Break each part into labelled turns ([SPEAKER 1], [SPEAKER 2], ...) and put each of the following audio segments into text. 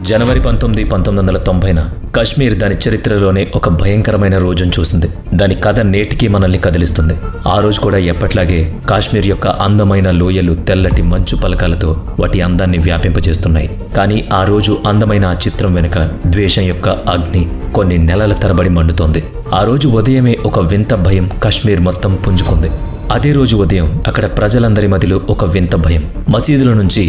[SPEAKER 1] జనవరి 19, 1990న కశ్మీర్ దాని చరిత్రలోనే ఒక భయంకరమైన రోజును చూసింది. దాని కథ నేటికీ మనల్ని కదిలిస్తుంది. ఆ రోజు కూడా ఎప్పట్లాగే కాశ్మీర్ యొక్క అందమైన లోయలు తెల్లటి మంచు పలకాలతో వాటి అందాన్ని వ్యాపింపజేస్తున్నాయి. కానీ ఆ రోజు అందమైన ఆ చిత్రం వెనుక ద్వేషం యొక్క అగ్ని కొన్ని నెలల తరబడి మండుతోంది. ఆ రోజు ఉదయమే ఒక వింత భయం కశ్మీర్ మొత్తం పుంజుకుంది. అదే రోజు ఉదయం అక్కడ ప్రజలందరి మధ్యలో ఒక వింత భయం. మసీదుల నుంచి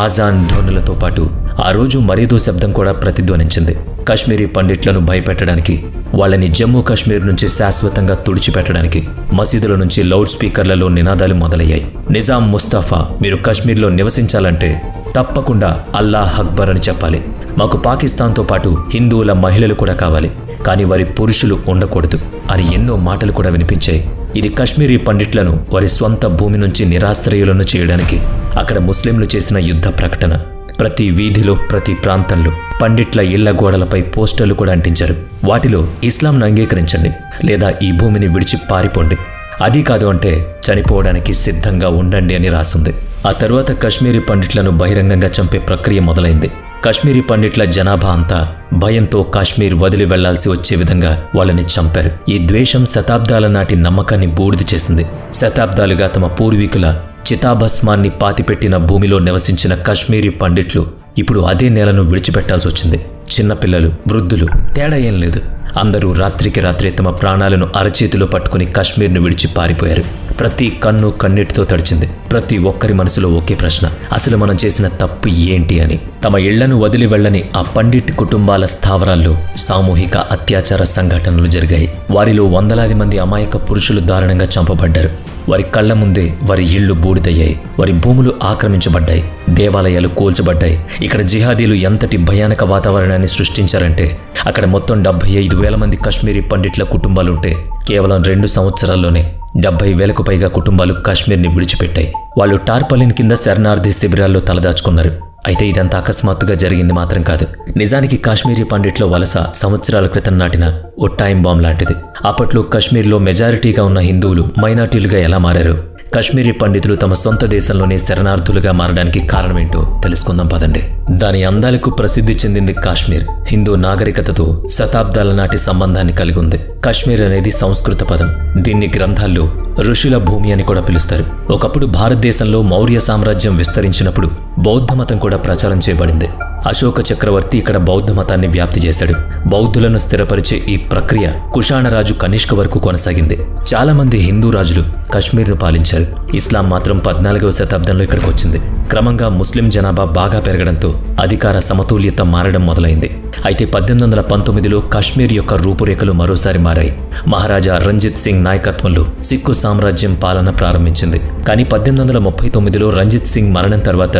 [SPEAKER 1] ఆజాన్ ధ్వనులతో పాటు ఆ రోజు మరేదో శబ్దం కూడా ప్రతిధ్వనించింది. కశ్మీరీ పండిట్లను భయపెట్టడానికి, వాళ్ళని జమ్మూ కాశ్మీర్ నుంచి శాశ్వతంగా తుడిచిపెట్టడానికి మసీదుల నుంచి లౌడ్ స్పీకర్లలో నినాదాలు మొదలయ్యాయి. నిజాం ముస్తఫా, మీరు కశ్మీర్లో నివసించాలంటే తప్పకుండా అల్లాహ్ అక్బర్ అని చెప్పాలి. మాకు పాకిస్తాన్తో పాటు హిందువుల మహిళలు కూడా కావాలి, కానీ వారి పురుషులు ఉండకూడదు అని ఎన్నో మాటలు కూడా వినిపించాయి. ఇది కశ్మీరీ పండిట్లను వారి స్వంత భూమి నుంచి నిరాశ్రయులను చేయడానికి అక్కడ ముస్లింలు చేసిన యుద్ధ ప్రకటన. ప్రతి వీధిలో, ప్రతి ప్రాంతంలో పండిట్ల ఇళ్ల గోడలపై పోస్టర్లు కూడా అంటించారు. వాటిలో ఇస్లాంను అంగీకరించండి లేదా ఈ భూమిని విడిచి పారిపోండి, అది కాదు అంటే చనిపోవడానికి సిద్ధంగా ఉండండి అని రాసుంది. ఆ తర్వాత కశ్మీరీ పండిట్లను బహిరంగంగా చంపే ప్రక్రియ మొదలైంది. కశ్మీరీ పండిట్ల జనాభా అంతా భయంతో కాశ్మీర్ వదిలి వెళ్లాల్సి వచ్చే విధంగా వాళ్ళని చంపారు. ఈ ద్వేషం శతాబ్దాల నాటి నమ్మకాన్ని బూడిద చేసింది. శతాబ్దాలుగా తమ పూర్వీకుల చితాభస్మాన్ని పాతిపెట్టిన భూమిలో నివసించిన కశ్మీరీ పండిట్లు ఇప్పుడు అదే నేలను విడిచిపెట్టాల్సి వచ్చింది. చిన్నపిల్లలు, వృద్ధులు తేడా ఏం లేదు. అందరూ రాత్రికి రాత్రే తమ ప్రాణాలను అరచేతిలో పట్టుకుని కశ్మీర్ను విడిచి పారిపోయారు. ప్రతి కన్ను కన్నీటితో తడిచింది. ప్రతి ఒక్కరి మనసులో ఒకే ప్రశ్న, అసలు మనం చేసిన తప్పు ఏంటి అని. తమ ఇళ్లను వదిలి వెళ్లని ఆ పండిట్ కుటుంబాల స్థావరాల్లో సామూహిక అత్యాచార సంఘటనలు జరిగాయి. వారిలో వందలాది మంది అమాయక పురుషులు దారుణంగా చంపబడ్డారు. వారి కళ్ల ముందే వారి ఇళ్లు బూడిదయ్యాయి, వారి భూములు ఆక్రమించబడ్డాయి, దేవాలయాలు కూల్చబడ్డాయి. ఇక్కడ జిహాదీలు ఎంతటి భయానక వాతావరణాన్ని సృష్టించారంటే అక్కడ మొత్తం 75,000 మంది కశ్మీరీ పండిట్ల కుటుంబాలుంటే కేవలం 2 సంవత్సరాల్లోనే 70,000కు పైగా కుటుంబాలు కాశ్మీర్ని విడిచిపెట్టాయి. వాళ్ళు టార్పాలిన్ కింద శరణార్థి శిబిరాల్లో తలదాచుకున్నారు. అయితే ఇదంతా అకస్మాత్తుగా జరిగింది మాత్రం కాదు. నిజానికి కాశ్మీరీ పండిట్ల వలస సంవత్సరాల క్రితం నాటిన ఓ టైం బాంబ్ లాంటిది. అప్పట్లో కశ్మీర్లో మెజారిటీగా ఉన్న హిందువులు మైనార్టీలుగా ఎలా మారారు, కశ్మీరీ పండితులు తమ సొంత దేశంలోనే శరణార్థులుగా మారడానికి కారణమేంటో తెలుసుకుందాం పదండి. దాని అందాలకు ప్రసిద్ధి చెందింది కాశ్మీర్. హిందూ నాగరికతతో శతాబ్దాల నాటి సంబంధాన్ని కలిగి ఉంది. కాశ్మీర్ అనేది సంస్కృత పదం. దీన్ని గ్రంథాల్లో ఋషుల భూమి అని కూడా పిలుస్తారు. ఒకప్పుడు భారతదేశంలో మౌర్య సామ్రాజ్యం విస్తరించినప్పుడు బౌద్ధ మతం కూడా ప్రచారం చేయబడింది. అశోక చక్రవర్తి ఇక్కడ బౌద్ధ మతాన్ని వ్యాప్తి చేశాడు. బౌద్ధులను స్థిరపరిచే ఈ ప్రక్రియ కుషాణరాజు కనిష్క వరకు కొనసాగింది. చాలా మంది హిందూ రాజులు కశ్మీర్ను పాలించారు. ఇస్లాం మాత్రం 14వ శతాబ్దంలో ఇక్కడికి వచ్చింది. క్రమంగా ముస్లిం జనాభా బాగా పెరగడంతో అధికార సమతుల్యత మారడం మొదలైంది. అయితే 1819లో కాశ్మీర్ యొక్క రూపురేఖలు మరోసారి మారాయి. మహారాజా రంజిత్ సింగ్ నాయకత్వంలో సిక్కు సామ్రాజ్యం పాలన ప్రారంభించింది. కానీ 1839లో రంజిత్ సింగ్ మరణం తర్వాత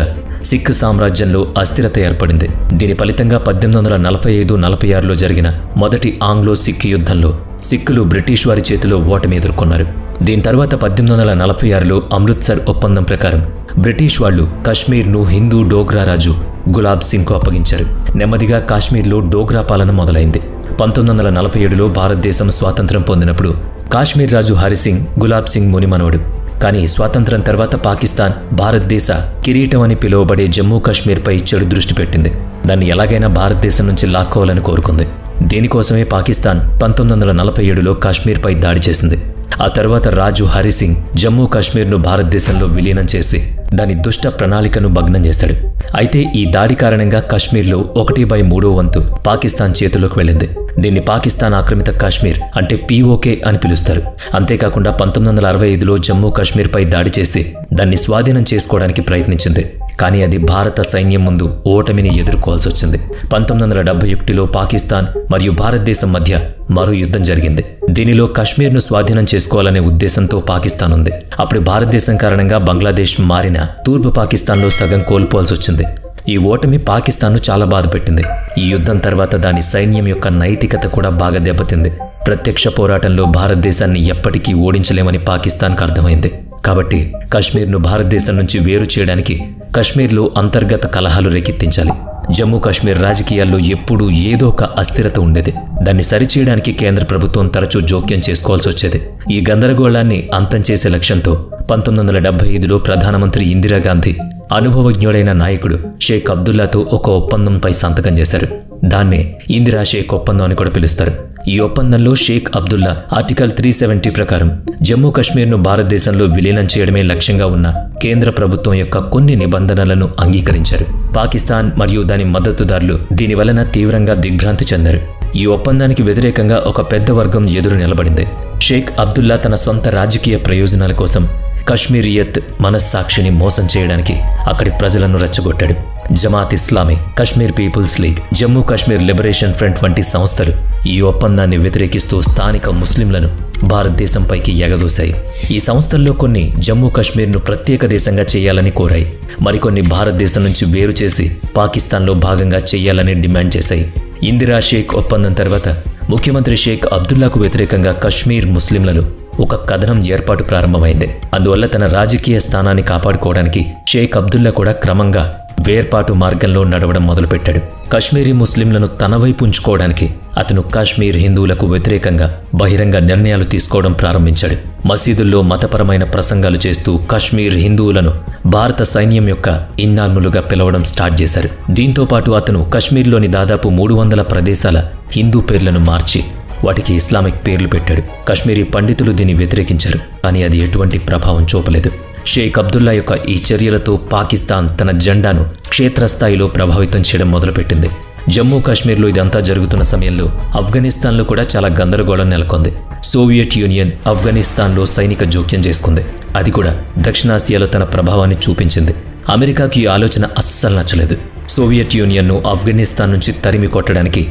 [SPEAKER 1] సిక్కు సామ్రాజ్యంలో అస్థిరత ఏర్పడింది. దీని ఫలితంగా 1845-46లో జరిగిన మొదటి ఆంగ్లో సిక్కు యుద్ధంలో సిక్కులు బ్రిటిష్ వారి చేతిలో ఓటమి ఎదుర్కొన్నారు. దీని తర్వాత 1846లో అమృత్సర్ ఒప్పందం ప్రకారం బ్రిటిష్ వాళ్లు కశ్మీర్ను హిందూ డోగ్రా రాజు గులాబ్ సింగ్కు అప్పగించారు. నెమ్మదిగా కాశ్మీర్లో డోగ్రా పాలన మొదలైంది. 1947లో భారతదేశం స్వాతంత్ర్యం పొందినప్పుడు కాశ్మీర్ రాజు హరిసింగ్ గులాబ్ సింగ్ మునిమనవడు. కానీ స్వాతంత్రం తర్వాత పాకిస్తాన్ భారతదేశ కిరీటం అని పిలువబడే జమ్మూ కాశ్మీర్పై చెడు దృష్టి పెట్టింది. దాన్ని ఎలాగైనా భారతదేశం నుంచి లాక్కోవాలని కోరుకుంది. దీనికోసమే పాకిస్తాన్ 1947లో కాశ్మీర్పై దాడి చేసింది. ఆ తర్వాత రాజు హరిసింగ్ జమ్మూ కాశ్మీర్ను భారతదేశంలో విలీనం చేసి దాని దుష్ట ప్రణాళికను భగ్నం చేశాడు. అయితే ఈ దాడి కారణంగా కాశ్మీర్లో 1/3 వంతు పాకిస్తాన్ చేతిలోకి వెళ్ళింది. దీన్ని పాకిస్తాన్ ఆక్రమిత కాశ్మీర్ అంటే POK అని పిలుస్తారు. అంతేకాకుండా 1965లో జమ్మూ కాశ్మీర్పై దాడి చేసి దాన్ని స్వాధీనం చేసుకోవడానికి ప్రయత్నించింది. కానీ అది భారత సైన్యం ముందు ఓటమిని ఎదుర్కోవాల్సి వచ్చింది. 1971లో పాకిస్తాన్ మరియు భారతదేశం మధ్య మరో యుద్ధం జరిగింది. దీనిలో కాశ్మీర్ను స్వాధీనం చేసుకోవాలనే ఉద్దేశంతో పాకిస్తాన్ ఉంది. అప్పుడు భారతదేశం కారణంగా బంగ్లాదేశ్ మారిన తూర్పు పాకిస్తాన్లో సగం కోల్పోవాల్సి వచ్చింది. ఈ ఓటమి పాకిస్తాన్ను చాలా బాధపెట్టింది. ఈ యుద్ధం తర్వాత దాని సైన్యం యొక్క నైతికత కూడా బాగా దెబ్బతింది. ప్రత్యక్ష పోరాటంలో భారతదేశాన్ని ఎప్పటికీ ఓడించలేమని పాకిస్తాన్కు అర్థమైంది. కాబట్టి కశ్మీర్ను భారతదేశం నుంచి వేరు చేయడానికి కశ్మీర్లో అంతర్గత కలహాలు రేకెత్తించాలి. జమ్మూ కాశ్మీర్ రాజకీయాల్లో ఎప్పుడూ ఏదో ఒక అస్థిరత ఉండేది. దాన్ని సరిచేయడానికి కేంద్ర ప్రభుత్వం తరచూ జోక్యం చేసుకోవాల్సి వచ్చేది. ఈ గందరగోళాన్ని అంతం చేసే లక్ష్యంతో 1975లో ప్రధానమంత్రి ఇందిరాగాంధీ అనుభవజ్ఞుడైన నాయకుడు షేక్ అబ్దుల్లాతో ఒక ఒప్పందంపై సంతకం చేశారు. దాన్నే ఇందిరా షేక్ ఒప్పందం అని కూడా పిలుస్తారు. ఈ ఒప్పందంలో షేక్ అబ్దుల్లా ఆర్టికల్ 370 ప్రకారం జమ్మూ కాశ్మీర్ను భారతదేశంలో విలీనం చేయడమే లక్ష్యంగా ఉన్న కేంద్ర ప్రభుత్వం యొక్క కొన్ని నిబంధనలను అంగీకరించారు. పాకిస్తాన్ మరియు దాని మద్దతుదారులు దీనివలన తీవ్రంగా దిగ్భ్రాంతి చెందారు. ఈ ఒప్పందానికి వ్యతిరేకంగా ఒక పెద్ద వర్గం ఎదురు నిలబడింది. షేక్ అబ్దుల్లా తన సొంత రాజకీయ ప్రయోజనాల కోసం కశ్మీరియత్ మనస్సాక్షిని మోసం చేయడానికి అక్కడి ప్రజలను రెచ్చగొట్టాడు. Jamaat Islami, Kashmir people's league, Jammu Kashmir liberation front వంటి సంస్థలు ఈ ఒప్పందాన్ని వ్యతిరేకిస్తూ స్థానిక ముస్లింలను భారతదేశంపైకి ఎగదూశాయి. ఈ సంస్థల్లో కొన్ని జమ్మూ కాశ్మీర్ను ప్రత్యేక దేశంగా చేయాలని కోరాయి. మరికొన్ని భారతదేశం నుంచి వేరు చేసి పాకిస్తాన్లో భాగంగా చేయాలని డిమాండ్ చేశాయి. ఇందిరా షేక్ ఒప్పందం తర్వాత ముఖ్యమంత్రి షేక్ అబ్దుల్లాకు వ్యతిరేకంగా కశ్మీర్ ముస్లింలలో ఒక కథనం ఏర్పాటు ప్రారంభమైంది. అందువల్ల తన రాజకీయ స్థానాన్ని కాపాడుకోవడానికి షేక్ అబ్దుల్లా కూడా క్రమంగా వేర్పాటు మార్గంలో నడవడం మొదలుపెట్టాడు. కశ్మీరీ ముస్లింలను తన వైపు ఉంచుకోవడానికి అతను కాశ్మీర్ హిందువులకు వ్యతిరేకంగా బహిరంగ నిర్ణయాలు తీసుకోవడం ప్రారంభించాడు. మసీదుల్లో మతపరమైన ప్రసంగాలు చేస్తూ కశ్మీర్ హిందువులను భారత సైన్యం యొక్క ఇన్నార్ములుగా పిలవడం స్టార్ట్ చేశారు. దీంతో పాటు అతను కశ్మీర్లోని దాదాపు 300 ప్రదేశాల హిందూ పేర్లను మార్చి వాటికి ఇస్లామిక్ పేర్లు పెట్టాడు. కశ్మీరీ పండితులు దీన్ని వ్యతిరేకించారు, కానీ అది ఎటువంటి ప్రభావం చూపలేదు. షేక్ అబ్దుల్లా యొక్క ఈ చర్యలతో పాకిస్తాన్ తన జెండాను క్షేత్రస్థాయిలో ప్రభావితం చేయడం మొదలుపెట్టింది. జమ్మూ కాశ్మీర్లో ఇదంతా జరుగుతున్న సమయంలో ఆఫ్ఘనిస్తాన్లో కూడా చాలా గందరగోళం నెలకొంది. సోవియట్ యూనియన్ ఆఫ్ఘనిస్తాన్లో సైనిక జోక్యం చేసుకుంది. అది కూడా దక్షిణాసియాలో తన ప్రభావాన్ని చూపించింది. అమెరికాకి ఈ ఆలోచన అస్సలు నచ్చలేదు. సోవియట్ యూనియన్ను ఆఫ్ఘనిస్తాన్ నుంచి తరిమి కొట్టడానికి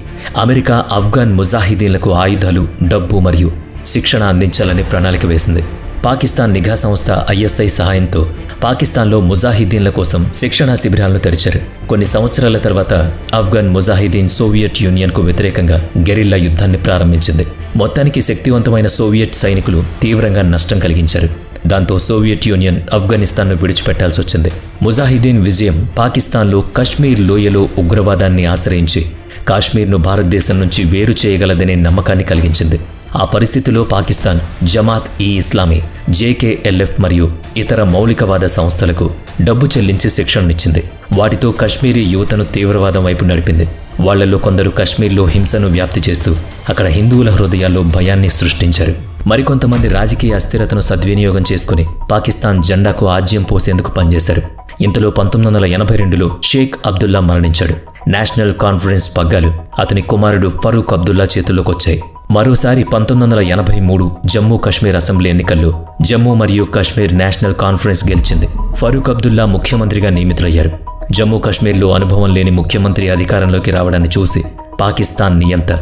[SPEAKER 1] అమెరికా ఆఫ్ఘన్ ముజాహిదీన్లకు ఆయుధాలు, డబ్బు మరియు శిక్షణ అందించాలని ప్రణాళిక వేసింది. పాకిస్తాన్ నిఘా సంస్థ ISI సహాయంతో పాకిస్తాన్లో ముజాహిదీన్ల కోసం శిక్షణా శిబిరాలను తెరిచారు. కొన్ని సంవత్సరాల తర్వాత ఆఫ్ఘన్ ముజాహిదీన్ సోవియట్ యూనియన్కు వ్యతిరేకంగా గెరిల్లా యుద్ధాన్ని ప్రారంభించింది. మొత్తానికి శక్తివంతమైన సోవియట్ సైనికులు తీవ్రంగా నష్టం కలిగించారు. దాంతో సోవియట్ యూనియన్ ఆఫ్ఘనిస్తాన్ను విడిచిపెట్టాల్సి వచ్చింది. ముజాహిదీన్ విజయం పాకిస్తాన్లో కశ్మీర్ లోయలో ఉగ్రవాదాన్ని ఆశ్రయించి కాశ్మీర్ను భారతదేశం నుంచి వేరు చేయగలదనే నమ్మకాన్ని కలిగించింది. ఆ పరిస్థితిలో పాకిస్తాన్ జమాత్ ఈ ఇస్లామీ, JKLF మరియు ఇతర మౌలికవాద సంస్థలకు డబ్బు చెల్లించి శిక్షణనిచ్చింది. వాటితో కశ్మీరీ యువతను తీవ్రవాదం వైపు నడిపింది. వాళ్లలో కొందరు కశ్మీర్లో హింసను వ్యాప్తి చేస్తూ అక్కడ హిందువుల హృదయాల్లో భయాన్ని సృష్టించారు. మరికొంతమంది రాజకీయ అస్థిరతను సద్వినియోగం చేసుకుని పాకిస్తాన్ జెండాకు ఆజ్యం పోసేందుకు పనిచేశారు. ఇంతలో 1982లో షేక్ అబ్దుల్లా మరణించాడు. నేషనల్ కాన్ఫరెన్స్ పగ్గాలు అతని కుమారుడు ఫరూక్ అబ్దుల్లా చేతుల్లోకి వచ్చాయి. మరోసారి 1983 జమ్మూ కాశ్మీర్ అసెంబ్లీ ఎన్నికల్లో జమ్మూ మరియు కాశ్మీర్ నేషనల్ కాన్ఫరెన్స్ గెలిచింది. ఫరూక్ అబ్దుల్లా ముఖ్యమంత్రిగా నియమితులయ్యారు. జమ్మూ కాశ్మీర్లో అనుభవం లేని ముఖ్యమంత్రి అధికారంలోకి రావడాన్ని చూసి పాకిస్తాన్ నియంత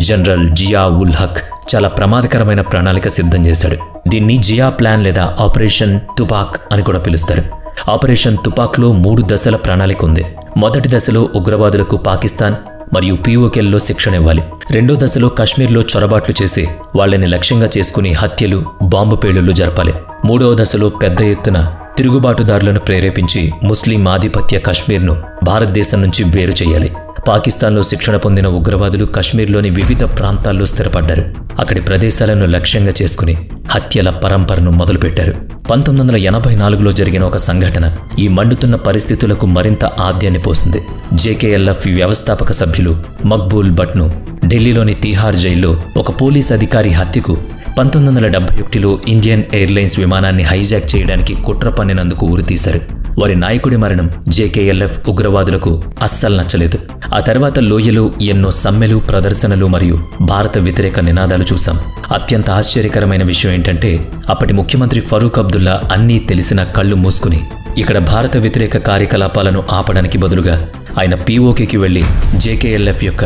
[SPEAKER 1] జనరల్ జియా ఉల్ హక్ చాలా ప్రమాదకరమైన ప్రణాళిక సిద్ధం చేశాడు. దీన్ని జియా ప్లాన్ లేదా ఆపరేషన్ తుపాక్ అని కూడా పిలుస్తారు. ఆపరేషన్ తుపాక్లో 3 దశల ప్రణాళిక ఉంది. మొదటి దశలో ఉగ్రవాదులకు పాకిస్తాన్ మరియు POKల్లో శిక్షణ ఇవ్వాలి. రెండో దశలో కశ్మీర్లో చొరబాట్లు చేసి వాళ్ళని లక్ష్యంగా చేసుకుని హత్యలు, బాంబు పేలుళ్లు జరపాలి. మూడవ దశలో పెద్ద ఎత్తున తిరుగుబాటుదారులను ప్రేరేపించి ముస్లిం ఆధిపత్య కశ్మీర్ను భారతదేశం నుంచి వేరు చేయాలి. పాకిస్తాన్లో శిక్షణ పొందిన ఉగ్రవాదులు కశ్మీర్లోని వివిధ ప్రాంతాల్లో స్థిరపడ్డారు. అక్కడి ప్రదేశాలను లక్ష్యంగా చేసుకుని హత్యల పరంపరను మొదలుపెట్టారు. 1984లో జరిగిన ఒక సంఘటన ఈ మండుతున్న పరిస్థితులకు మరింత ఆద్యాన్ని పోసింది. JKLF వ్యవస్థాపక సభ్యులు మక్బూల్ భట్ను ఢిల్లీలోని తిహార్ జైల్లో ఒక పోలీస్ అధికారి హత్యకు 1971లో ఇండియన్ ఎయిర్లైన్స్ విమానాన్ని హైజాక్ చేయడానికి కుట్ర పన్నినందుకు ఉరితీశారు. వారి నాయకుడి మరణం JKLF ఉగ్రవాదులకు అస్సలు నచ్చలేదు. ఆ తర్వాత లోయలో ఎన్నో సమ్మెలు, ప్రదర్శనలు మరియు భారత వ్యతిరేక నినాదాలు చూశాం. అత్యంత ఆశ్చర్యకరమైన విషయం ఏంటంటే అప్పటి ముఖ్యమంత్రి ఫరూక్ అబ్దుల్లా అన్నీ తెలిసిన కళ్ళు మూసుకుని ఇక్కడ భారత వ్యతిరేక కార్యకలాపాలను ఆపడానికి బదులుగా ఆయన POKకి వెళ్లి JKLF యొక్క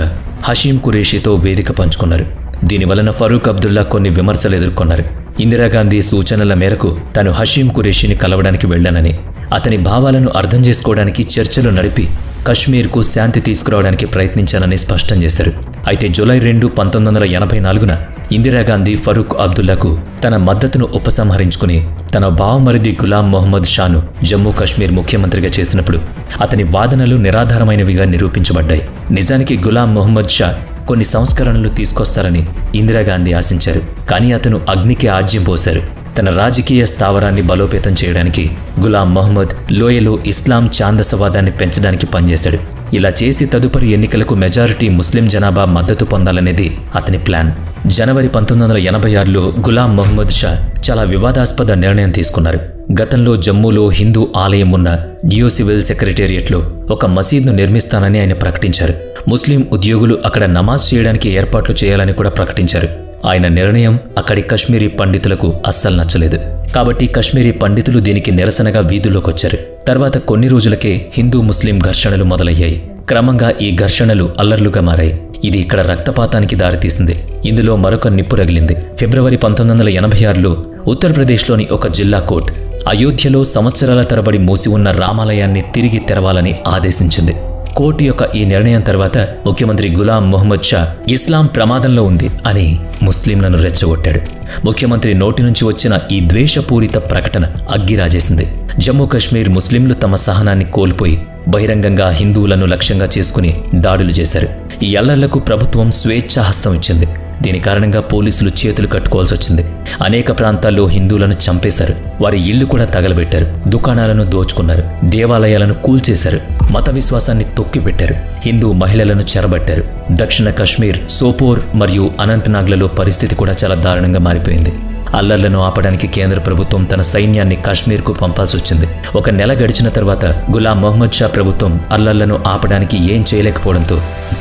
[SPEAKER 1] హషీం ఖురేషీతో వేదిక పంచుకున్నారు. దీనివలన ఫరూక్ అబ్దుల్లా కొన్ని విమర్శలు ఎదుర్కొన్నారు. ఇందిరాగాంధీ సూచనల మేరకు తాను హషీం ఖురేషీని కలవడానికి వెళ్లానని, అతని భావాలను అర్థం చేసుకోవడానికి చర్చలు నడిపి కశ్మీర్కు శాంతి తీసుకురావడానికి ప్రయత్నించానని స్పష్టం చేశారు. అయితే జూలై 2, 1984న ఇందిరాగాంధీ ఫరూక్ అబ్దుల్లాకు తన మద్దతును ఉపసంహరించుకుని తన బావమరిది గులాం మొహమ్మద్ షాను జమ్మూ కాశ్మీర్ ముఖ్యమంత్రిగా చేసినప్పుడు అతని వాదనలు నిరాధారమైనవిగా నిరూపించబడ్డాయి. నిజానికి గులాం మొహమ్మద్ షా కొన్ని సంస్కరణలు తీసుకొస్తారని ఇందిరాగాంధీ ఆశించారు. కానీ అతను అగ్నికి ఆజ్యం పోశారు. తన రాజకీయ స్థావరాన్ని బలోపేతం చేయడానికి గులాం మొహమ్మద్ లోయలో ఇస్లాం ఛాందసవాదాన్ని పెంచడానికి పనిచేశాడు. ఇలా చేసి తదుపరి ఎన్నికలకు మెజారిటీ ముస్లిం జనాభా మద్దతు పొందాలనేది అతని ప్లాన్. జనవరి 1986లో గులాం మొహమ్మద్ షా చాలా వివాదాస్పద నిర్ణయం తీసుకున్నారు. గతంలో జమ్మూలో హిందూ ఆలయం ఉన్న న్యూ సివిల్ సెక్రటేరియట్లో ఒక మసీద్ను నిర్మిస్తానని ఆయన ప్రకటించారు. ముస్లిం ఉద్యోగులు అక్కడ నమాజ్ చేయడానికి ఏర్పాట్లు చేయాలని కూడా ప్రకటించారు. ఆయన నిర్ణయం అక్కడి కశ్మీరీ పండితులకు అస్సలు నచ్చలేదు. కాబట్టి కశ్మీరీ పండితులు దీనికి నిరసనగా వీధుల్లోకొచ్చారు. తర్వాత కొన్ని రోజులకే హిందూ ముస్లిం ఘర్షణలు మొదలయ్యాయి. క్రమంగా ఈ ఘర్షణలు అల్లర్లుగా మారాయి. ఇది ఇక్కడ రక్తపాతానికి దారితీసింది. ఇందులో మరొక నిప్పు రగిలింది. ఫిబ్రవరి 1986లో ఉత్తరప్రదేశ్లోని ఒక జిల్లా కోర్టు అయోధ్యలో సంవత్సరాల తరబడి మూసి ఉన్న రామాలయాన్ని తిరిగి తెరవాలని ఆదేశించింది. కోర్టు యొక్క ఈ నిర్ణయం తర్వాత ముఖ్యమంత్రి గులాం మొహమ్మద్ షా ఇస్లాం ప్రమాదంలో ఉంది అని ముస్లింలను రెచ్చగొట్టాడు. ముఖ్యమంత్రి నోటి నుంచి వచ్చిన ఈ ద్వేషపూరిత ప్రకటన అగ్గిరాజేసింది. జమ్మూ కశ్మీర్ ముస్లింలు తమ సహనాన్ని కోల్పోయి బహిరంగంగా హిందువులను లక్ష్యంగా చేసుకుని దాడులు చేశారు. ఈ అల్లర్లకు ప్రభుత్వం స్వేచ్ఛాహస్తం ఇచ్చింది. దీని కారణంగా పోలీసులు చేతులు కట్టుకోవాల్సి వచ్చింది. అనేక ప్రాంతాల్లో హిందువులను చంపేశారు. వారి ఇళ్లు కూడా తగలబెట్టారు. దుకాణాలను దోచుకున్నారు. దేవాలయాలను కూల్చేశారు. మత విశ్వాసాన్ని తొక్కిపెట్టారు. హిందూ మహిళలను చెరబట్టారు. దక్షిణ కశ్మీర్, సోపోర్ మరియు అనంతనాగ్లలో పరిస్థితి కూడా చాలా దారుణంగా మారిపోయింది. అల్లర్లను ఆపడానికి కేంద్ర ప్రభుత్వం తన సైన్యాన్ని కాశ్మీర్కు పంపాల్సి వచ్చింది. ఒక నెల గడిచిన తర్వాత గులాం మొహమ్మద్ షా ప్రభుత్వం అల్లర్లను ఆపడానికి ఏం చేయలేకపోవడంతో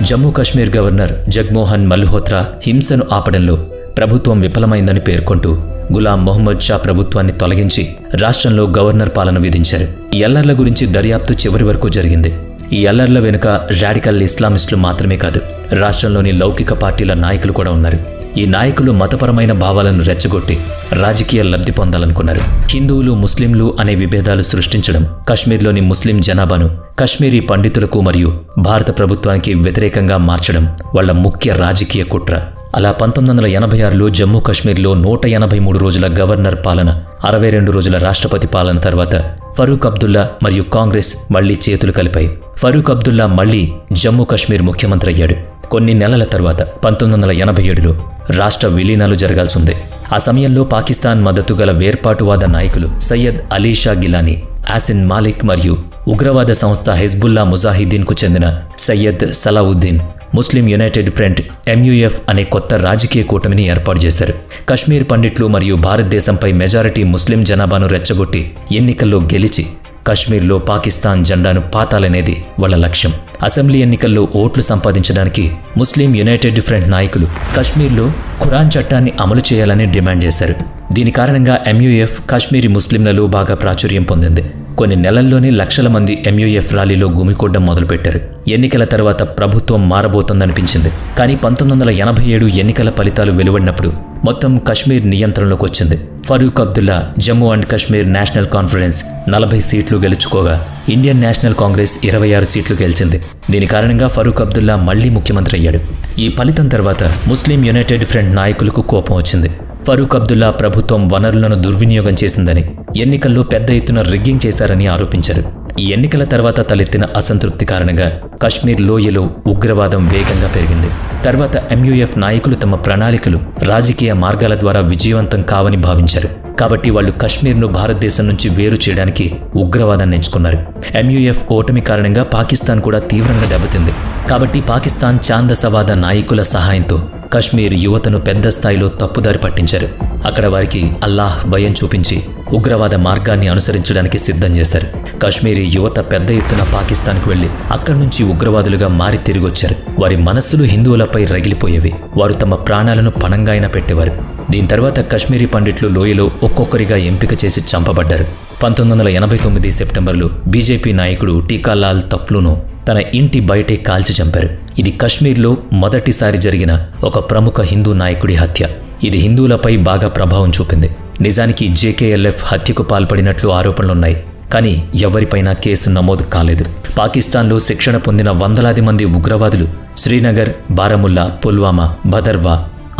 [SPEAKER 1] జమ్మూ కాశ్మీర్ గవర్నర్ జగ్మోహన్ మల్హోత్రా హింసను ఆపడంలో ప్రభుత్వం విఫలమైందని పేర్కొంటూ గులాం మొహమ్మద్ షా ప్రభుత్వాన్ని తొలగించి రాష్ట్రంలో గవర్నర్ పాలన విధించారు. ఈ అల్లర్ల గురించి దర్యాప్తు చివరి వరకు జరిగింది. ఈ అల్లర్ల వెనుక రాడికల్ ఇస్లామిస్టులు మాత్రమే కాదు, రాష్ట్రంలోని లౌకిక పార్టీల నాయకులు కూడా ఉన్నారు. ఈ నాయకులు మతపరమైన భావాలను రెచ్చగొట్టి రాజకీయ లబ్ధి పొందాలనుకున్నారు. హిందువులు, ముస్లింలు అనే విభేదాలు సృష్టించడం, కశ్మీర్లోని ముస్లిం జనాభాను కశ్మీరీ పండితులకు మరియు భారత ప్రభుత్వానికి వ్యతిరేకంగా మార్చడం వాళ్ళ ముఖ్య రాజకీయ కుట్ర. అలా 1986లో జమ్మూ కశ్మీర్లో 183 రోజుల గవర్నర్ పాలన, 62 రోజుల రాష్ట్రపతి పాలన తర్వాత ఫరూక్ అబ్దుల్లా మరియు కాంగ్రెస్ మళ్లీ చేతులు కలిపాయి. ఫరూక్ అబ్దుల్లా మళ్లీ జమ్మూ కశ్మీర్ ముఖ్యమంత్రి అయ్యాడు. కొన్ని నెలల తర్వాత 1987లో రాష్ట్ర విలీనాలు జరగాల్సింది. ఆ సమయంలో పాకిస్తాన్ మద్దతు గల వేర్పాటువాద నాయకులు సయ్యద్ అలీ షా గిలానీ, ఆసిన్ మాలిక్ మరియు ఉగ్రవాద సంస్థ హెజ్బుల్లా ముజాహిద్దీన్కు చెందిన Syed Salahuddin Muslim United front MUF అనే కొత్త రాజకీయ కూటమిని ఏర్పాటు చేశారు. కశ్మీర్ పండిట్లు మరియు భారతదేశంపై మెజారిటీ ముస్లిం జనాభాను రెచ్చగొట్టి ఎన్నికల్లో గెలిచి కశ్మీర్లో పాకిస్తాన్ జెండాను పాతాలనేది వాళ్ళ లక్ష్యం. అసెంబ్లీ ఎన్నికల్లో ఓట్లు సంపాదించడానికి ముస్లిం యునైటెడ్ ఫ్రంట్ నాయకులు కశ్మీర్లో ఖురాన్ చట్టాన్ని అమలు చేయాలని డిమాండ్ చేశారు. దీని కారణంగా MUF కాశ్మీరీ ముస్లింలలో బాగా ప్రాచుర్యం పొందింది. కొన్ని నెలల్లోనే లక్షల మంది MUF ర్యాలీలో గుమికొడ్డం మొదలుపెట్టారు. ఎన్నికల తర్వాత ప్రభుత్వం మారబోతోందనిపించింది. కానీ 1987 ఎన్నికల ఫలితాలు వెలువడినప్పుడు మొత్తం కశ్మీర్ నియంత్రణలోకి వచ్చింది. Farooq Abdullah Jammu and Kashmir national conference 40 సీట్లు గెలుచుకోగా ఇండియన్ నేషనల్ కాంగ్రెస్ 26 సీట్లు గెలిచింది. దీని కారణంగా ఫరూక్ అబ్దుల్లా మళ్లీ ముఖ్యమంత్రి అయ్యాడు. ఈ ఫలితం తర్వాత ముస్లిం యునైటెడ్ ఫ్రంట్ నాయకులకు కోపం వచ్చింది. ఫరూక్ అబ్దుల్లా ప్రభుత్వం వనరులను దుర్వినియోగం చేసిందని, ఎన్నికల్లో పెద్ద ఎత్తున రిగ్గింగ్ చేశారని ఆరోపించారు. ఈ ఎన్నికల తర్వాత తలెత్తిన అసంతృప్తి కారణంగా కశ్మీర్ లోయలో ఉగ్రవాదం వేగంగా పెరిగింది. తర్వాత MUF నాయకులు తమ ప్రణాళికలు రాజకీయ మార్గాల ద్వారా విజయవంతం కావని భావించారు. కాబట్టి వాళ్ళు కశ్మీర్ను భారతదేశం నుంచి వేరు చేయడానికి ఉగ్రవాదాన్ని ఎంచుకున్నారు. MUF ఓటమి కారణంగా పాకిస్తాన్ కూడా తీవ్రంగా దెబ్బతింది. కాబట్టి పాకిస్తాన్ ఛాందసవాద నాయకుల సహాయంతో కశ్మీర్ యువతను పెద్ద స్థాయిలో తప్పుదారి పట్టించారు. అక్కడ వారికి అల్లాహ్ భయం చూపించి ఉగ్రవాద మార్గాన్ని అనుసరించడానికి సిద్ధం చేశారు. కశ్మీరీ యువత పెద్ద ఎత్తున పాకిస్తాన్కు వెళ్లి అక్కడి నుంచి ఉగ్రవాదులుగా మారి తిరిగొచ్చారు. వారి మనస్సులు హిందువులపై రగిలిపోయేవి. వారు తమ ప్రాణాలను పణంగా అయినా పెట్టేవారు. దీని తర్వాత కశ్మీరీ పండిట్లు లోయలో ఒక్కొక్కరిగా ఎంపిక చేసి చంపబడ్డారు. 1989 సెప్టెంబర్లో బీజేపీ నాయకుడు టీకాలాల్ తప్లును తన ఇంటి బయటే కాల్చి చంపారు. ఇది కశ్మీర్లో మొదటిసారి జరిగిన ఒక ప్రముఖ హిందూ నాయకుడి హత్య. ఇది హిందువులపై బాగా ప్రభావం చూపింది. నిజానికి JKLF హత్యకు పాల్పడినట్లు ఆరోపణలున్నాయి. కానీ ఎవరిపైనా కేసు నమోదు కాలేదు. పాకిస్తాన్లో శిక్షణ పొందిన వందలాది మంది ఉగ్రవాదులు శ్రీనగర్, బారాముల్లా, పుల్వామా, భదర్వా,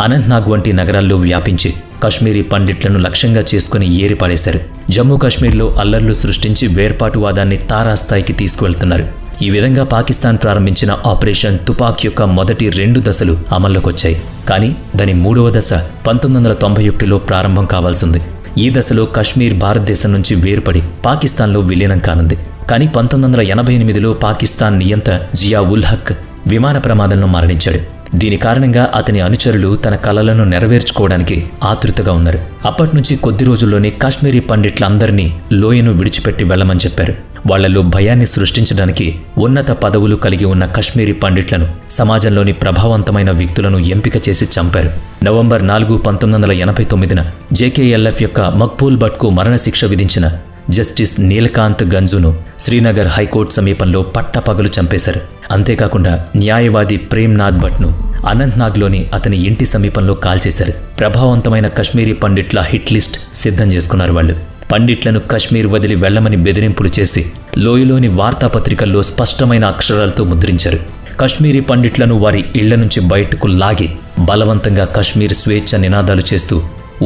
[SPEAKER 1] అనంతనాగ్ వంటి నగరాల్లో వ్యాపించి కశ్మీరీ పండిట్లను లక్ష్యంగా చేసుకుని ఏరిపాడేశారు. జమ్మూ కాశ్మీర్లో అల్లర్లు సృష్టించి వేర్పాటువాదాన్ని తారాస్థాయికి తీసుకువెళ్తున్నారు. ఈ విధంగా పాకిస్తాన్ ప్రారంభించిన ఆపరేషన్ తుపాక్ యొక్క మొదటి 2 దశలు అమల్లోకొచ్చాయి. కానీ దాని 3వ దశ 1991లో ప్రారంభం కావాల్సింది. ఈ దశలో కశ్మీర్ భారతదేశం నుంచి వేరుపడి పాకిస్తాన్లో విలీనం కానుంది. కానీ 1988లో పాకిస్తాన్ నియంత జియా ఉల్ హక్ విమాన ప్రమాదంలో మరణించాడు. దీని కారణంగా అతని అనుచరులు తన కలలను నెరవేర్చుకోవడానికి ఆతృతగా ఉన్నారు. అప్పట్నుంచి కొద్ది రోజుల్లోనే కాశ్మీరీ పండిట్లందరినీ లోయను విడిచిపెట్టి వెళ్లమని చెప్పారు. వాళ్లలో భయాన్ని సృష్టించడానికి ఉన్నత పదవులు కలిగి ఉన్న కశ్మీరీ పండిట్లను, సమాజంలోని ప్రభావవంతమైన వ్యక్తులను ఎంపిక చేసి చంపారు. నవంబర్ 4, 1989న జేకేఎల్ఎఫ్ యొక్క మక్బూల్ భట్కు మరణశిక్ష విధించిన జస్టిస్ నీలకాంత్ గంజును శ్రీనగర్ హైకోర్టు సమీపంలో పట్టపగలు చంపేశారు. అంతేకాకుండా న్యాయవాది ప్రేమ్నాథ్ భట్ను అనంతనాగ్లోని అతని ఇంటి సమీపంలో కాల్చేశారు. ప్రభావవంతమైన కశ్మీరీ పండిట్ల హిట్ లిస్ట్ సిద్ధం చేసుకున్నారు వాళ్ళు. పండిట్లను కశ్మీర్ వదిలి వెళ్లమని బెదిరింపులు చేసి లోయలోని వార్తాపత్రికల్లో స్పష్టమైన అక్షరాలతో ముద్రించారు. కశ్మీరీ పండిట్లను వారి ఇళ్ల నుంచి బయటకు లాగి బలవంతంగా కశ్మీర్ స్వేచ్ఛ నినాదాలు చేస్తూ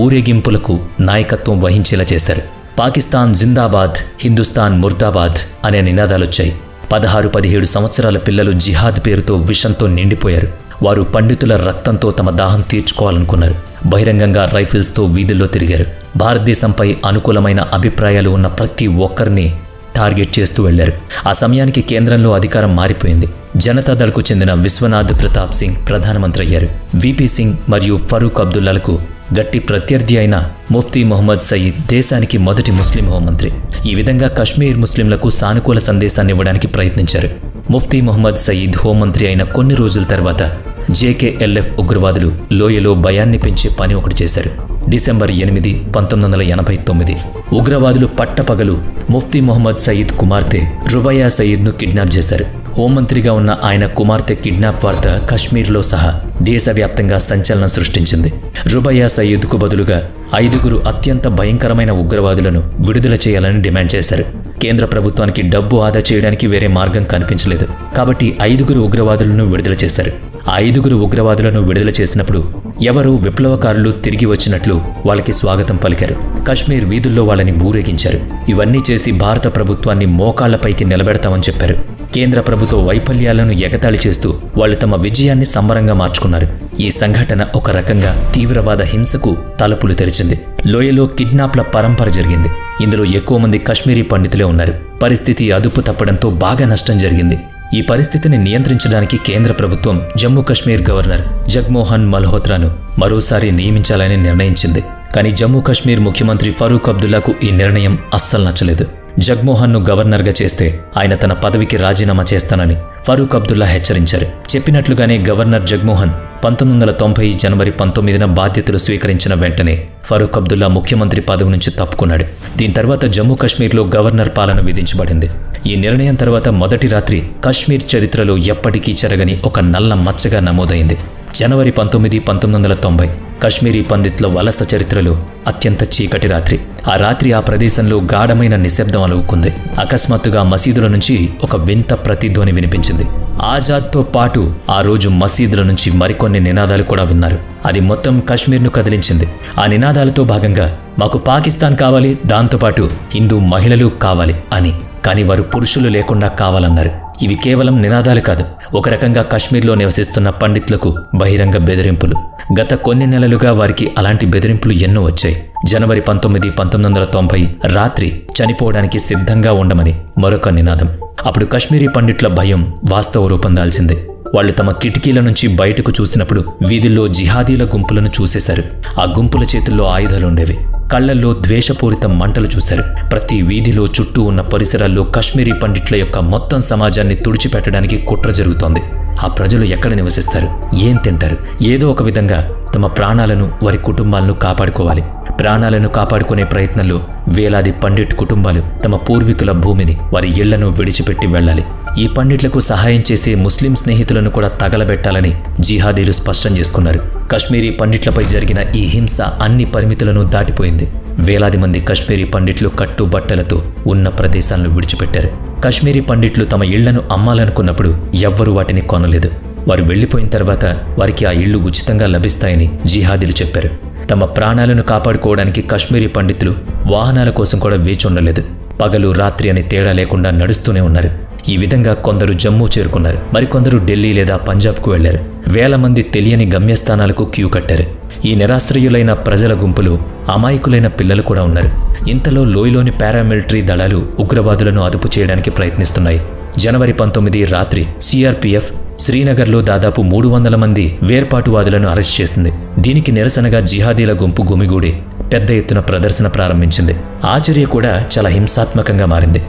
[SPEAKER 1] ఊరేగింపులకు నాయకత్వం వహించేలా చేశారు. పాకిస్తాన్ జిందాబాద్, హిందుస్థాన్ ముర్దాబాద్ అనే నినాదాలొచ్చాయి. 16-17 సంవత్సరాల పిల్లలు జిహాద్ పేరుతో విషంతో నిండిపోయారు. వారు పండితుల రక్తంతో తమ దాహం తీర్చుకోవాలనుకున్నారు. బహిరంగంగా రైఫిల్స్తో వీధుల్లో తిరిగారు. భారతదేశంపై అనుకూలమైన అభిప్రాయాలు ఉన్న ప్రతి ఒక్కరిని టార్గెట్ చేస్తూ వెళ్లారు. ఆ సమయానికి కేంద్రంలో అధికారం మారిపోయింది. జనతాదళ్కు చెందిన విశ్వనాథ్ ప్రతాప్ సింగ్ ప్రధానమంత్రి అయ్యారు. విపి సింగ్ మరియు ఫరూక్ అబ్దుల్లాలకు గట్టి ప్రత్యర్థి అయిన ముఫ్తీ మొహమ్మద్ సయీద్ దేశానికి మొదటి ముస్లిం హోంమంత్రి. ఈ విధంగా కశ్మీర్ ముస్లింలకు సానుకూల సందేశాన్ని ఇవ్వడానికి ప్రయత్నించారు. ముఫ్తీ మొహమ్మద్ సయీద్ హోంమంత్రి అయిన కొన్ని రోజుల తర్వాత జేకేఎల్ఎఫ్ ఉగ్రవాదులు లోయలో భయాన్ని పెంచే పని ఒకటి చేశారు. డిసెంబర్ 8, 1989 ఉగ్రవాదులు పట్టపగలు ముఫ్తీ మొహమ్మద్ సయీద్ కుమార్తె రుబయా సయీద్ను కిడ్నాప్ చేశారు. హోంమంత్రిగా ఉన్న ఆయన కుమార్తె కిడ్నాప్ వార్త కశ్మీర్లో సహా దేశవ్యాప్తంగా సంచలనం సృష్టించింది. రుబయా సయీద్కు బదులుగా 5 అత్యంత భయంకరమైన ఉగ్రవాదులను విడుదల చేయాలని డిమాండ్ చేశారు. కేంద్ర ప్రభుత్వానికి డబ్బు ఆదా చేయడానికి వేరే మార్గం కనిపించలేదు. కాబట్టి 5 ఉగ్రవాదులను విడుదల చేశారు. ఆ 5 ఉగ్రవాదులను విడుదల చేసినప్పుడు ఎవరు విప్లవకారులు తిరిగి వచ్చినట్లు వాళ్ళకి స్వాగతం పలికారు. కశ్మీర్ వీధుల్లో వాళ్ళని ఊరేగించారు. ఇవన్నీ చేసి భారత ప్రభుత్వాన్ని మోకాళ్లపైకి నిలబెడతామని చెప్పారు. కేంద్ర ప్రభుత్వ వైఫల్యాలను ఎగతాళి చేస్తూ వాళ్ళు తమ విజయాన్ని సంబరంగా మార్చుకున్నారు. ఈ సంఘటన ఒక రకంగా తీవ్రవాద హింసకు తలుపులు తెరిచింది. లోయలో కిడ్నాప్ల పరంపర జరిగింది. ఇందులో ఎక్కువ మంది కశ్మీరీ పండితులే ఉన్నారు. పరిస్థితి అదుపు తప్పడంతో బాగా నష్టం జరిగింది. ఈ పరిస్థితిని నియంత్రించడానికి కేంద్ర ప్రభుత్వం జమ్మూ కశ్మీర్ గవర్నర్ జగ్మోహన్ మల్హోత్రాను మరోసారి నియమించాలని నిర్ణయించింది. కానీ జమ్మూ కశ్మీర్ ముఖ్యమంత్రి ఫరూక్ అబ్దుల్లాకు ఈ నిర్ణయం అస్సలు నచ్చలేదు. జగ్మోహన్ను గవర్నర్గా చేస్తే ఆయన తన పదవికి రాజీనామా చేస్తానని ఫరూక్ అబ్దుల్లా హెచ్చరించారు. చెప్పినట్లుగానే గవర్నర్ జగ్మోహన్ 1990 జనవరి 19న బాధ్యతలు స్వీకరించిన వెంటనే ఫరూక్ అబ్దుల్లా ముఖ్యమంత్రి పదవి నుంచి తప్పుకున్నాడు. దీని తర్వాత జమ్మూ కశ్మీర్లో గవర్నర్ పాలన విధించబడింది. ఈ నిర్ణయం తర్వాత మొదటి రాత్రి కశ్మీర్ చరిత్రలో ఎప్పటికీ చెరగని ఒక నల్ల మచ్చగా నమోదైంది. జనవరి 19, 1990 కశ్మీరీ పండిట్ల వలస చరిత్రలో అత్యంత చీకటి రాత్రి. ఆ రాత్రి ఆ ప్రదేశంలో గాఢమైన నిశ్శబ్దం అలువుకుంది. అకస్మాత్తుగా మసీదుల నుంచి ఒక వింత ప్రతిధ్వని వినిపించింది. ఆజాద్తో పాటు ఆ రోజు మసీదుల నుంచి మరికొన్ని నినాదాలు కూడా విన్నారు. అది మొత్తం కశ్మీర్ను కదిలించింది. ఆ నినాదాలతో భాగంగా మాకు పాకిస్తాన్ కావాలి, దాంతోపాటు హిందూ మహిళలు కావాలి అని. కానీ వారు పురుషులు లేకుండా కావాలన్నారు. ఇవి కేవలం నినాదాలు కాదు, ఒక రకంగా కశ్మీర్లో నివసిస్తున్న పండిట్లకు బహిరంగ బెదిరింపులు. గత కొన్ని నెలలుగా వారికి అలాంటి బెదిరింపులు ఎన్నో వచ్చాయి. జనవరి 19, 1990 రాత్రి చనిపోవడానికి సిద్ధంగా ఉండమని మరొక నినాదం. అప్పుడు కశ్మీరీ పండిట్ల భయం వాస్తవ రూపం దాల్చింది. వాళ్ళు తమ కిటికీల నుంచి బయటకు చూసినప్పుడు వీధుల్లో జిహాదీల గుంపులను చూసేశారు. ఆ గుంపుల చేతుల్లో ఆయుధాలుండేవి. కళ్లల్లో ద్వేషపూరిత మంటలు చూశారు. ప్రతి వీధిలో చుట్టూ ఉన్న పరిసరాల్లో కశ్మీరీ పండిట్ల యొక్క మొత్తం సమాజాన్ని తుడిచిపెట్టడానికి కుట్ర జరుగుతోంది. ఆ ప్రజలు ఎక్కడ నివసిస్తారు, ఏం తింటారు, ఏదో ఒక విధంగా తమ ప్రాణాలను, వారి కుటుంబాలను కాపాడుకోవాలి. ప్రాణాలను కాపాడుకునే ప్రయత్నంలో వేలాది పండిట్ కుటుంబాలు తమ పూర్వీకుల భూమిని, వారి ఇళ్లను విడిచిపెట్టి వెళ్ళాలి. ఈ పండిట్లకు సహాయం చేసే ముస్లిం స్నేహితులను కూడా తగలబెట్టాలని జిహాదీలు స్పష్టం చేసుకున్నారు. కశ్మీరీ పండిట్లపై జరిగిన ఈ హింస అన్ని పరిమితులను దాటిపోయింది. వేలాది మంది కశ్మీరీ పండిట్లు కట్టుబట్టలతో ఉన్న ప్రదేశాలను విడిచిపెట్టారు. కశ్మీరీ పండిట్లు తమ ఇళ్లను అమ్మాలనుకున్నప్పుడు ఎవ్వరూ వాటిని కొనలేదు. వారు వెళ్లిపోయిన తర్వాత వారికి ఆ ఇళ్లు ఉచితంగా లభిస్తాయని జిహాదీలు చెప్పారు. తమ ప్రాణాలను కాపాడుకోవడానికి కశ్మీరీ పండితులు వాహనాల కోసం కూడా వేచి ఉండలేదు. పగలు రాత్రి అని తేడా లేకుండా నడుస్తూనే ఉన్నారు. ఈ విధంగా కొందరు జమ్మూ చేరుకున్నారు, మరికొందరు ఢిల్లీ లేదా పంజాబ్కు వెళ్లారు. వేల మంది తెలియని గమ్యస్థానాలకు క్యూ కట్టారు. ఈ నిరాశ్రయులైన ప్రజల గుంపులు అమాయకులైన పిల్లలు కూడా ఉన్నారు. ఇంతలో లోయలోని పారామిలిటరీ దళాలు ఉగ్రవాదులను అదుపు చేయడానికి ప్రయత్నిస్తున్నాయి. జనవరి 19 రాత్రి సిఆర్పిఎఫ్ శ్రీనగర్లో దాదాపు 300 మంది వేర్పాటువాదులను అరెస్ట్ చేసింది. దీనికి నిరసనగా జిహాదీల గుంపు గుమిగూడి పెద్ద ఎత్తున ప్రదర్శన ప్రారంభించింది. ఆ చర్య కూడా చాలా హింసాత్మకంగా మారింది.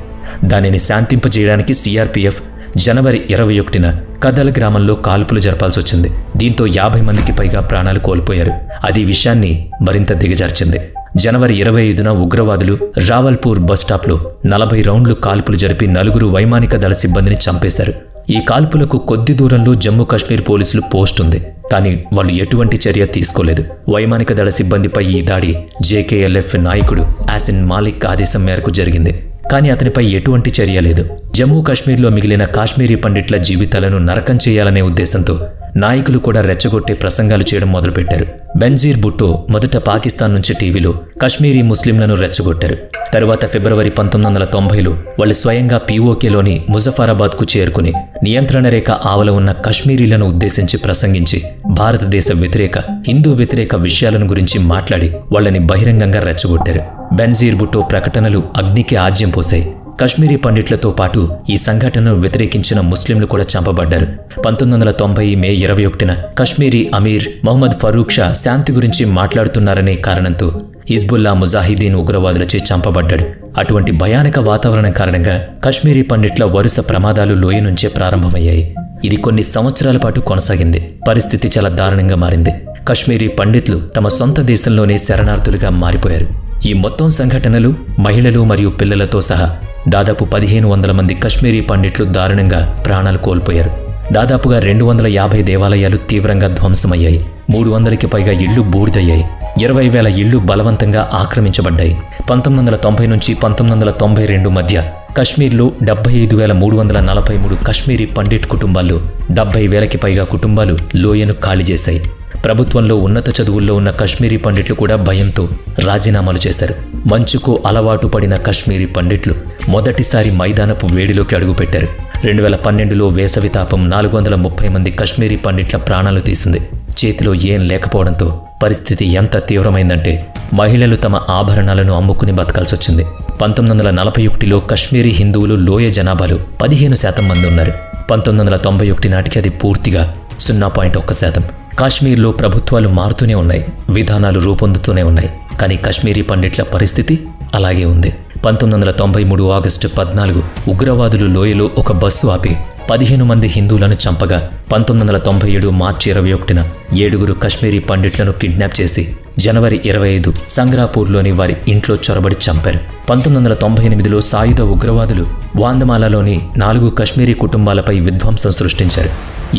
[SPEAKER 1] దానిని శాంతింపజేయడానికి సిఆర్పిఎఫ్ జనవరి 21న కదల్ గ్రామంలో కాల్పులు జరపాల్సి వచ్చింది. దీంతో 50 మందికి పైగా ప్రాణాలు కోల్పోయారు. అది విషయాన్ని మరింత దిగజార్చింది. జనవరి 25న ఉగ్రవాదులు రావల్పూర్ బస్టాప్లో 40 రౌండ్లు కాల్పులు జరిపి 4 వైమానిక దళ సిబ్బందిని చంపేశారు. ఈ కాల్పులకు కొద్ది దూరంలో జమ్మూ కాశ్మీర్ పోలీసులు పోస్ట్ ఉంది, కానీ వాళ్ళు ఎటువంటి చర్య తీసుకోలేదు. వైమానిక దళ సిబ్బందిపై ఈ దాడి జేకేఎల్ఎఫ్ నాయకుడు ఆసిన్ మాలిక్ ఆదేశం మేరకు జరిగింది, కానీ అతనిపై ఎటువంటి చర్య లేదు. జమ్మూ కాశ్మీర్లో మిగిలిన కాశ్మీరీ పండిట్ల జీవితాలను నరకం చేయాలనే ఉద్దేశంతో నాయకులు కూడా రెచ్చగొట్టే ప్రసంగాలు చేయడం మొదలుపెట్టారు. బెన్జీర్ భుట్టో మొదట పాకిస్తాన్ నుంచి టీవీలో కశ్మీరీ ముస్లింలను రెచ్చగొట్టారు. తరువాత ఫిబ్రవరి 1990లో వాళ్ళు స్వయంగా పీఓకేలోని ముజఫరాబాద్కు చేరుకుని నియంత్రణ రేఖ ఆవల ఉన్న కశ్మీరీలను ఉద్దేశించి ప్రసంగించి భారతదేశ వ్యతిరేక, హిందూ వ్యతిరేక విషయాలను గురించి మాట్లాడి వాళ్ళని బహిరంగంగా రెచ్చగొట్టారు. బెన్జీర్ భుట్టో ప్రకటనలు అగ్నికి ఆజ్యం పోశాయి. కశ్మీరీ పండిట్లతో పాటు ఈ సంఘటనను వ్యతిరేకించిన ముస్లింలు కూడా చంపబడ్డారు. 1990 మే 21న కశ్మీరీ అమీర్ మొహమ్మద్ ఫరూక్ షా శాంతి గురించి మాట్లాడుతున్నారనే కారణంతో హిజ్బుల్లా ముజాహిదీన్ ఉగ్రవాదులచే చంపబడ్డాడు. అటువంటి భయానక వాతావరణం కారణంగా కశ్మీరీ పండిట్ల వరుస ప్రమాదాలు లోయ నుంచే ప్రారంభమయ్యాయి. ఇది కొన్ని సంవత్సరాల పాటు కొనసాగింది. పరిస్థితి చాలా దారుణంగా మారింది. కశ్మీరీ పండిట్లు తమ సొంత దేశంలోనే శరణార్థులుగా మారిపోయారు. ఈ మొత్తం సంఘటనలు మహిళలు మరియు పిల్లలతో సహా దాదాపు 1500 మంది కశ్మీరీ పండిట్లు దారుణంగా ప్రాణాలు కోల్పోయారు. దాదాపుగా 250 దేవాలయాలు తీవ్రంగా ధ్వంసమయ్యాయి. 300కి పైగా ఇళ్లు బూడిదయ్యాయి. 20,000 ఇళ్లు బలవంతంగా ఆక్రమించబడ్డాయి. 1990 నుంచి 1992 మధ్య కశ్మీర్లో 75,343 కశ్మీరీ పండిట్ కుటుంబాల్లో 70,000కి పైగా కుటుంబాలు లోయను ఖాళీ చేశాయి. ప్రభుత్వంలో ఉన్నత చదువుల్లో ఉన్న కశ్మీరీ పండిట్లు కూడా భయంతో రాజీనామాలు చేశారు. మంచుకు అలవాటు పడిన కశ్మీరీ పండిట్లు మొదటిసారి మైదానపు వేడిలోకి అడుగుపెట్టారు. 2012లో వేసవి తాపం 430 మంది కశ్మీరీ పండిట్ల ప్రాణాలు తీసింది. చేతిలో ఏం లేకపోవడంతో పరిస్థితి ఎంత తీవ్రమైందంటే మహిళలు తమ ఆభరణాలను అమ్ముకుని బతకాల్సొచ్చింది. 1941లో కశ్మీరీ హిందువులు లోయ జనాభాలో 15% మంది ఉన్నారు. 1991 నాటికి అది పూర్తిగా 0.1%. కాశ్మీర్లో ప్రభుత్వాలు మారుతూనే ఉన్నాయి, విధానాలు రూపొందుతూనే ఉన్నాయి, కానీ కశ్మీరీ పండిట్ల పరిస్థితి అలాగే ఉంది. 1993 ఆగస్టు 14 ఉగ్రవాదులు లోయలో ఒక బస్సు ఆపి 15 మంది హిందువులను చంపగా 1997 మార్చి 21న 7 కశ్మీరీ పండిట్లను కిడ్నాప్ చేసి జనవరి 25 సంగ్రాపూర్లోని వారి ఇంట్లో చొరబడి చంపారు. 1998లో సాయుధ ఉగ్రవాదులు వాందమాలలోని 4 కశ్మీరీ కుటుంబాలపై విధ్వంసం సృష్టించారు.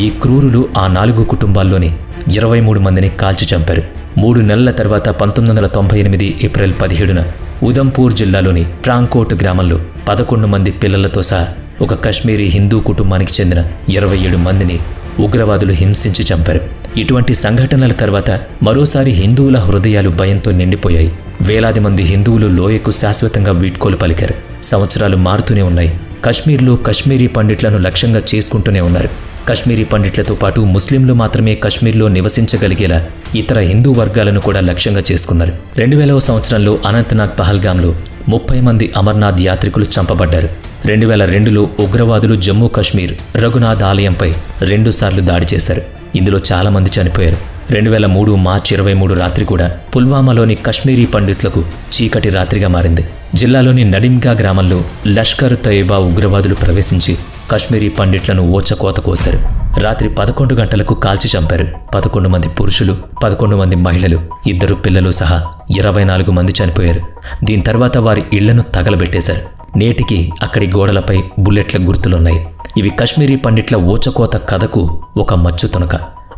[SPEAKER 1] ఈ క్రూరులు ఆ 4 కుటుంబాల్లోని 23 మందిని కాల్చి చంపారు. 3 నెలల తర్వాత 1998 ఏప్రిల్ 17న ఉదంపూర్ జిల్లాలోని ట్రాంకోట్ గ్రామంలో 11 మంది పిల్లలతో సహా ఒక కశ్మీరీ హిందూ కుటుంబానికి చెందిన 27 మందిని ఉగ్రవాదులు హింసించి చంపారు. ఇటువంటి సంఘటనల తర్వాత మరోసారి హిందువుల హృదయాలు భయంతో నిండిపోయాయి. వేలాది మంది హిందువులు లోయకు శాశ్వతంగా వీడ్కోలు పలికారు. సంవత్సరాలు మారుతూనే ఉన్నాయి. కశ్మీర్లో కశ్మీరీ పండిట్లను లక్ష్యంగా చేసుకుంటూనే ఉన్నారు. కశ్మీరీ పండిట్లతో పాటు ముస్లింలు మాత్రమే కశ్మీర్లో నివసించగలిగేలా ఇతర హిందూ వర్గాలను కూడా లక్ష్యంగా చేసుకున్నారు. 2000వ సంవత్సరంలో అనంతనాగ్ పహల్గామ్లో 30 మంది అమర్నాథ్ యాత్రికులు చంపబడ్డారు. 2002లో ఉగ్రవాదులు జమ్మూ కాశ్మీర్ రఘునాథ్ ఆలయంపై 2 సార్లు దాడి చేశారు. ఇందులో చాలా మంది చనిపోయారు. 2003 మార్చి 23 రాత్రి కూడా పుల్వామాలోని కశ్మీరీ పండిట్లకు చీకటి రాత్రిగా మారింది. జిల్లాలోని నడిమ్గా గ్రామంలో లష్కర్ తయ్యబా ఉగ్రవాదులు ప్రవేశించి కశ్మీరీ పండిట్లను ఓచకోత కోశారు. రాత్రి 11 గంటలకు కాల్చి చంపారు. 11 మంది పురుషులు, 11 మంది మహిళలు, 2 పిల్లలు సహా 24 మంది చనిపోయారు. దీని తర్వాత వారి ఇళ్లను తగలబెట్టేశారు. నేటికి అక్కడి గోడలపై బుల్లెట్ల గుర్తులున్నాయి. ఇవి కశ్మీరీ పండిట్ల ఓచకోత కథకు ఒక మచ్చు తునక.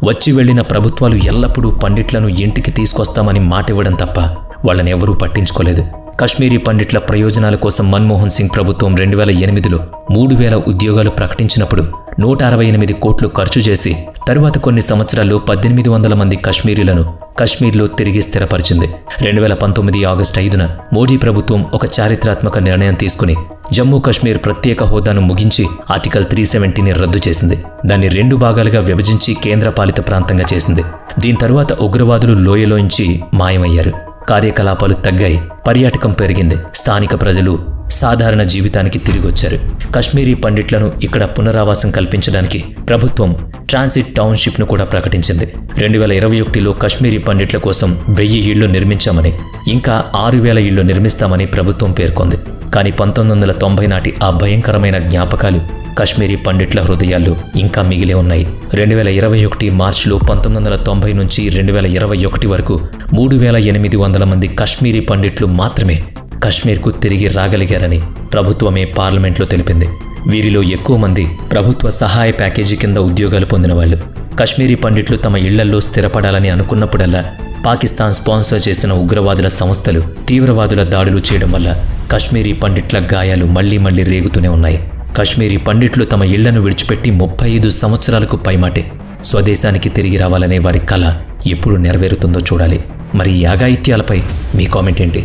[SPEAKER 1] వచ్చి వెళ్లిన ప్రభుత్వాలు ఎల్లప్పుడూ పండిట్లను ఇంటికి తీసుకొస్తామని మాటివ్వడం తప్ప వాళ్ళని ఎవరూ పట్టించుకోలేదు. కశ్మీరీ పండిట్ల ప్రయోజనాల కోసం మన్మోహన్ సింగ్ ప్రభుత్వం 2008లో 3000 ఉద్యోగాలు ప్రకటించినప్పుడు 168 కోట్లు ఖర్చు చేసి తరువాత కొన్ని సంవత్సరాల్లో 1800 మంది కశ్మీరీలను కశ్మీర్లో తిరిగి స్థిరపరిచింది. 2019 ఆగస్టు 5న మోడీ ప్రభుత్వం ఒక చారిత్రాత్మక నిర్ణయం తీసుకుని జమ్మూ కాశ్మీర్ ప్రత్యేక హోదాను ముగించి ఆర్టికల్ 370ని రద్దు చేసింది. దాన్ని 2 భాగాలుగా విభజించి కేంద్రపాలిత ప్రాంతంగా చేసింది. దీని తరువాత ఉగ్రవాదులు లోయలోంచి మాయమయ్యారు. కార్యకలాపాలు తగ్గాయి. పర్యాటకం పెరిగింది. స్థానిక ప్రజలు సాధారణ జీవితానికి తిరిగొచ్చారు. కశ్మీరీ పండిట్లను ఇక్కడ పునరావాసం కల్పించడానికి ప్రభుత్వం ట్రాన్సిట్ టౌన్షిప్ను కూడా ప్రకటించింది. 2021లో కశ్మీరీ పండిట్ల కోసం 1000 ఇళ్లు నిర్మించామని, ఇంకా 6000 ఇళ్లు నిర్మిస్తామని ప్రభుత్వం పేర్కొంది. కానీ 1990 నాటి ఆ భయంకరమైన జ్ఞాపకాలు కశ్మీరీ పండిట్ల హృదయాల్లో ఇంకా మిగిలే ఉన్నాయి. 2021 మార్చిలో 1990 నుంచి 2021 వరకు 3800 మంది కశ్మీరీ పండిట్లు మాత్రమే కశ్మీర్కు తిరిగి రాగలిగారని ప్రభుత్వమే పార్లమెంట్లో తెలిపింది. వీరిలో ఎక్కువ మంది ప్రభుత్వ సహాయ ప్యాకేజీ కింద ఉద్యోగాలు పొందిన వాళ్ళు. కశ్మీరీ పండిట్లు తమ ఇళ్లల్లో స్థిరపడాలని అనుకున్నప్పుడల్లా పాకిస్తాన్ స్పాన్సర్ చేసిన ఉగ్రవాదుల సంస్థలు తీవ్రవాదుల దాడులు చేయడం వల్ల కశ్మీరీ పండిట్ల గాయాలు మళ్లీ రేగుతూనే ఉన్నాయి. కశ్మీరీ పండిట్లు తమ ఇళ్లను విడిచిపెట్టి 35 సంవత్సరాలకు పైమాటే స్వదేశానికి తిరిగి రావాలనే వారి కల ఎప్పుడు నెరవేరుతుందో చూడాలి. మరి ఈ యాగాయిత్యాలపై మీ కామెంట్ ఏంటి?